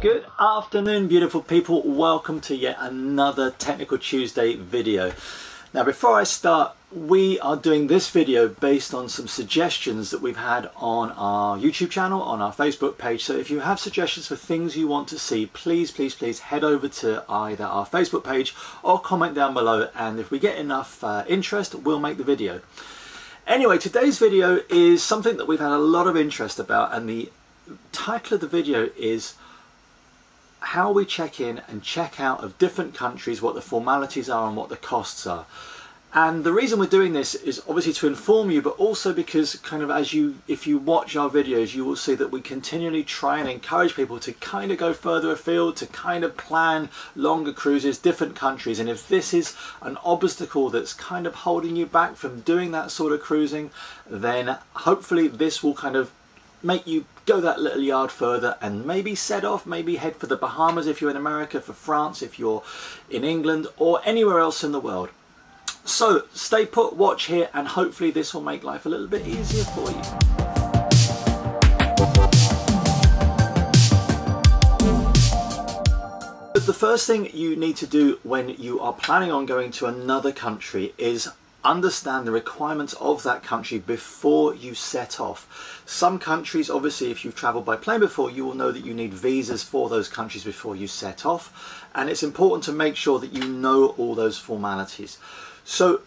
Good afternoon, beautiful people. Welcome to yet another Technical Tuesday video. Now, before I start, we are doing this video based on some suggestions that we've had on our YouTube channel, on our Facebook page. So if you have suggestions for things you want to see, please head over to either our Facebook page or comment down below. And if we get enough interest, we'll make the video. Anyway, today's video is something that we've had a lot of interest about, and the title of the video is how we check in and check out of different countries, what the formalities are and what the costs are. And the reason we're doing this is obviously to inform you, but also because if you watch our videos, you will see that we continually try and encourage people to kind of go further afield, to kind of plan longer cruises, different countries. And if this is an obstacle that's kind of holding you back from doing that sort of cruising, then hopefully this will kind of make you go that little yard further and maybe set off, maybe head for the Bahamas if you're in America, for France if you're in England, or anywhere else in the world. So stay put, watch here, and hopefully this will make life a little bit easier for you. But the first thing you need to do when you are planning on going to another country is understand the requirements of that country before you set off. Some countries, obviously, if you've traveled by plane before, you will know that you need visas for those countries before you set off, and it's important to make sure that you know all those formalities. So,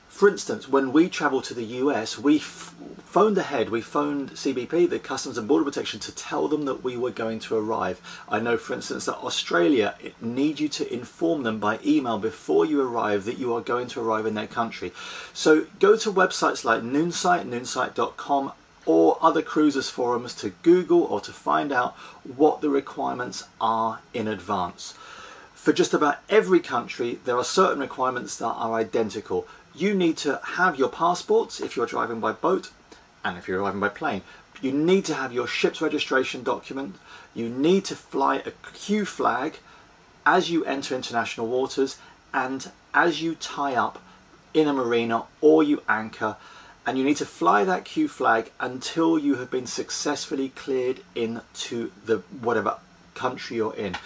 for instance, when we traveled to the US, we phoned ahead. We phoned CBP, the Customs and Border Protection, to tell them that we were going to arrive. I know, for instance, that Australia need you to inform them by email before you arrive that you are going to arrive in their country. So go to websites like Noonsite, noonsite.com, or other cruisers forums to Google or to find out what the requirements are in advance. For just about every country, there are certain requirements that are identical. You need to have your passports if you're driving by boat, and if you're driving by plane. You need to have your ship's registration document. You need to fly a Q flag as you enter international waters and as you tie up in a marina or you anchor, and you need to fly that Q flag until you have been successfully cleared into the whatever country you're in.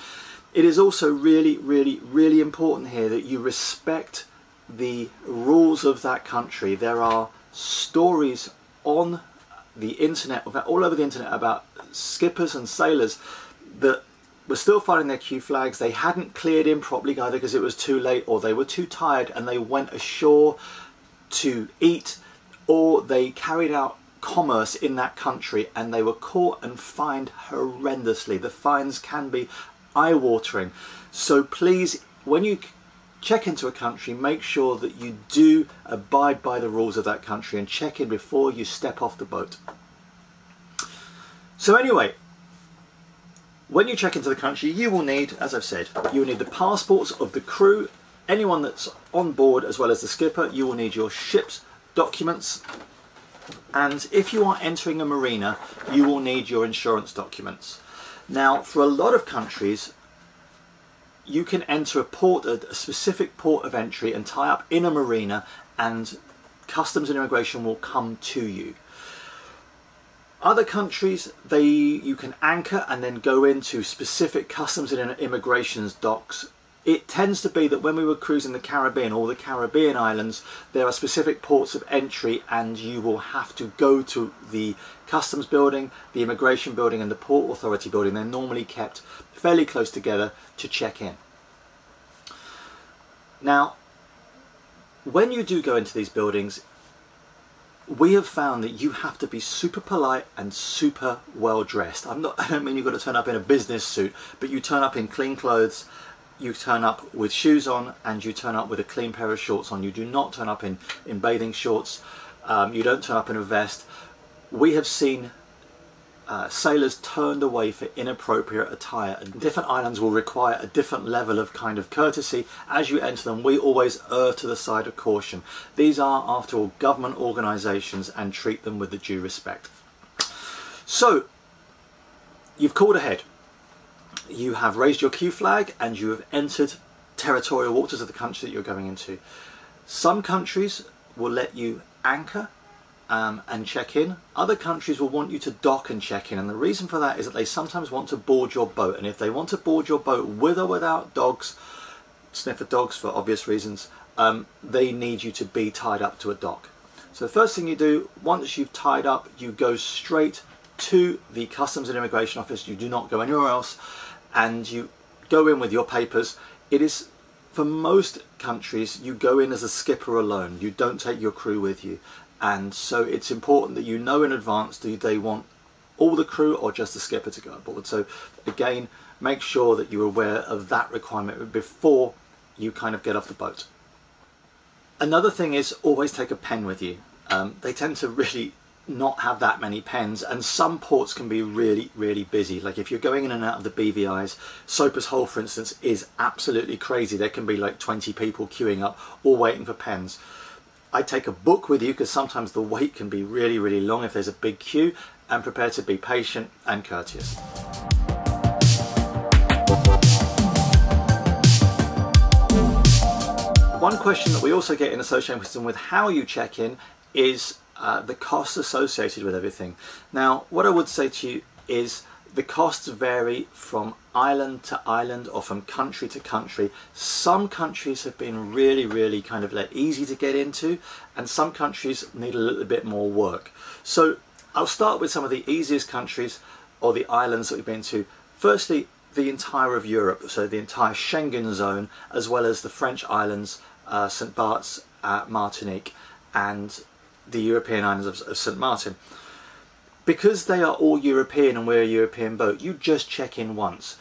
It is also really important here that you respect the rules of that country. There are stories on the internet, all over the internet, about skippers and sailors that were still flying their Q flags. They hadn't cleared in properly either because it was too late, or they were too tired and they went ashore to eat, or they carried out commerce in that country and they were caught and fined horrendously. The fines can be eye-watering. So please, when you check into a country, make sure that you do abide by the rules of that country and check in before you step off the boat. So anyway, when you check into the country, you will need, as I've said, you will need the passports of the crew, anyone that's on board, as well as the skipper. You will need your ship's documents, and if you are entering a marina, you will need your insurance documents. Now, for a lot of countries, you can enter a specific port of entry and tie up in a marina, and customs and immigration will come to you. Other countries, you can anchor and then go into specific customs and immigration's docks. It tends to be that when we were cruising the Caribbean, or the Caribbean islands, there are specific ports of entry, and you will have to go to the customs building, the immigration building and the port authority building. They're normally kept fairly close together to check in. Now, when you do go into these buildings, we have found that you have to be super polite and super well dressed. I don't mean you've got to turn up in a business suit, but you turn up in clean clothes, you turn up with shoes on, and you turn up with a clean pair of shorts on. You do not turn up in bathing shorts. You don't turn up in a vest. We have seen sailors turned away for inappropriate attire, and different islands will require a different level of kind of courtesy as you enter them. We always err to the side of caution. These are, after all, government organisations, and treat them with the due respect. So, you've called ahead. You have raised your Q flag and you have entered territorial waters of the country that you're going into. Some countries will let you anchor and check in. Other countries will want you to dock and check in, and the reason for that is that they sometimes want to board your boat, and if they want to board your boat with or without dogs, sniffer dogs for obvious reasons, they need you to be tied up to a dock. So the first thing you do, once you've tied up, you go straight to the Customs and Immigration Office. You do not go anywhere else, and you go in with your papers. It is, for most countries, you go in as a skipper alone. You don't take your crew with you. And so it's important that you know in advance, do they want all the crew or just the skipper to go aboard. So again, make sure that you're aware of that requirement before you kind of get off the boat. Another thing is always take a pen with you. They tend to really not have that many pens, and some ports can be really busy. Like if you're going in and out of the BVIs, Soper's Hole for instance is absolutely crazy. There can be like 20 people queuing up all waiting for pens. I take a book with you because sometimes the wait can be really long if there's a big queue, and prepare to be patient and courteous. One question that we also get in association with how you check in is the costs associated with everything. Now, what I would say to you is the costs vary from island to island or from country to country. Some countries have been really kind of like easy to get into, and some countries need a little bit more work. So I'll start with some of the easiest countries or the islands that we've been to. Firstly, the entire of Europe, so the entire Schengen zone, as well as the French islands, St. Bart's, Martinique, and the European islands of St. Martin. Because they are all European and we're a European boat, you just check in once.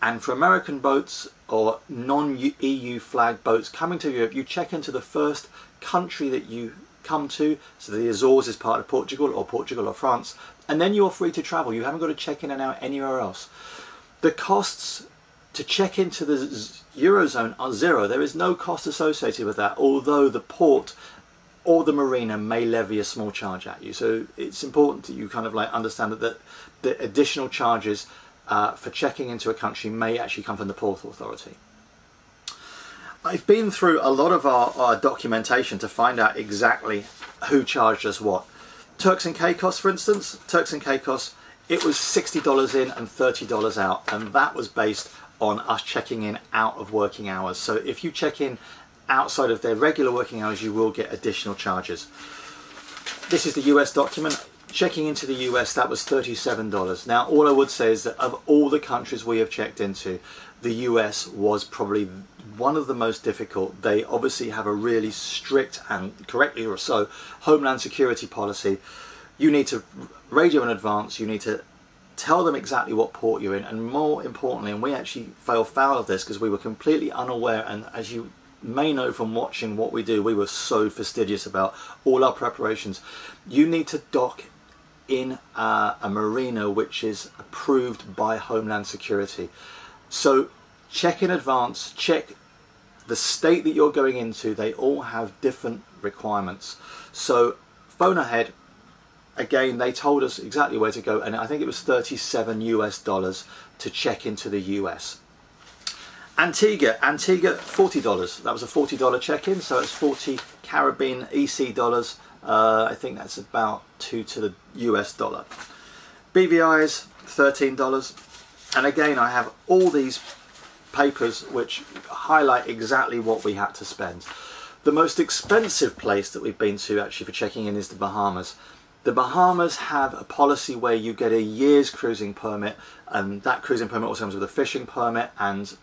And for American boats or non-EU flag boats coming to Europe, you check into the first country that you come to. So the Azores is part of Portugal or France, and then you're free to travel. You haven't got to check in and out anywhere else. The costs to check into the Eurozone are zero. There is no cost associated with that, although the port or the marina may levy a small charge at you. So it's important that you kind of like understand that the additional charges for checking into a country may actually come from the port authority. I've been through a lot of our documentation to find out exactly who charged us what. Turks and Caicos, for instance, Turks and Caicos, it was $60 in and $30 out, and that was based on us checking in out of working hours. So if you check in outside of their regular working hours, you will get additional charges. This is the US document. Checking into the US, that was $37. Now, all I would say is that of all the countries we have checked into, the US was probably one of the most difficult. They obviously have a really strict, and correctly or so, homeland security policy. You need to radio in advance, you need to tell them exactly what port you're in, and more importantly, and we actually fell foul of this because we were completely unaware, and as you may know from watching what we do, we were so fastidious about all our preparations. You need to dock in a marina which is approved by Homeland Security. So check in advance, check the state that you're going into. They all have different requirements. So phone ahead. Again, they told us exactly where to go, and I think it was $37 US to check into the US. Antigua, $40. That was a $40 check-in, so it's 40 Caribbean EC dollars. I think that's about 2 to the US dollar. BVI's $13, and again I have all these papers which highlight exactly what we had to spend. The most expensive place that we've been to actually for checking in is the Bahamas. The Bahamas have a policy where you get a year's cruising permit, and that cruising permit also comes with a fishing permit, and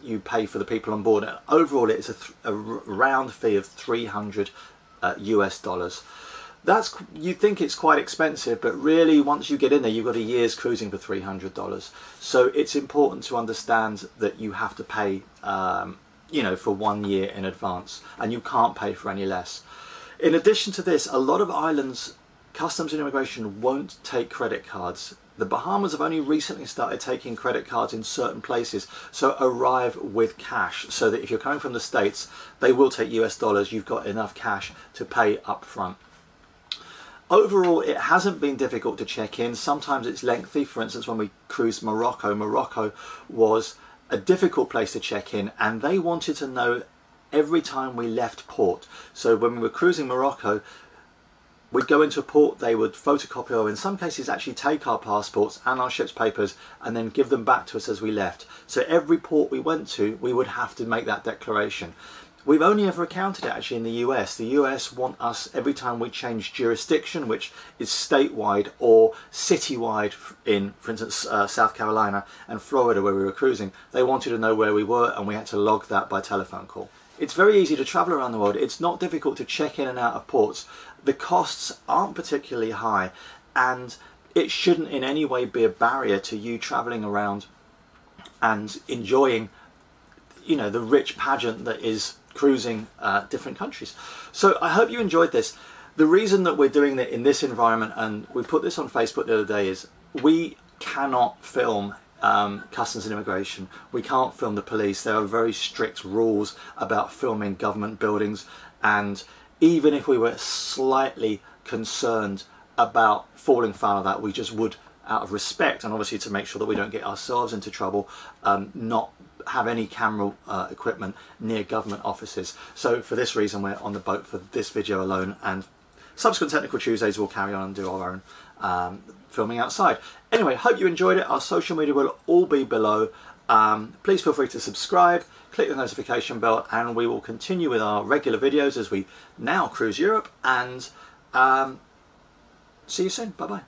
you pay for the people on board. And overall, it's a round fee of $300 US. That's, you think it's quite expensive, but really once you get in there, you've got a year's cruising for $300. So it's important to understand that you have to pay, you know, for 1 year in advance, and you can't pay for any less. In addition to this, a lot of islands, Customs and Immigration won't take credit cards. The Bahamas have only recently started taking credit cards in certain places, so arrive with cash, so that if you're coming from the States, they will take US dollars. You've got enough cash to pay up front. Overall, it hasn't been difficult to check in. Sometimes it's lengthy. For instance, when we cruised Morocco, Morocco was a difficult place to check in, and they wanted to know every time we left port. So when we were cruising Morocco, We'd go into a port, they would photocopy or in some cases actually take our passports and our ship's papers and then give them back to us as we left. So every port we went to, we would have to make that declaration. We've only ever encountered it actually in the US. The US want us, every time we change jurisdiction, which is statewide or citywide in, for instance, South Carolina and Florida where we were cruising, they wanted to know where we were and we had to log that by telephone call. It's very easy to travel around the world. It's not difficult to check in and out of ports. The costs aren't particularly high and it shouldn't in any way be a barrier to you traveling around and enjoying, you know, the rich pageant that is cruising different countries. So I hope you enjoyed this. The reason that we're doing it in this environment, and we put this on Facebook the other day, is we cannot film customs and immigration. We can't film the police. There are very strict rules about filming government buildings, and even if we were slightly concerned about falling foul of that, we just would, out of respect and obviously to make sure that we don't get ourselves into trouble, not have any camera equipment near government offices. So for this reason we're on the boat for this video alone, and subsequent Technical Tuesdays we'll carry on and do our own filming outside. Anyway, hope you enjoyed it. Our social media will all be below. Please feel free to subscribe, click the notification bell, and we will continue with our regular videos as we now cruise Europe, and see you soon. Bye bye.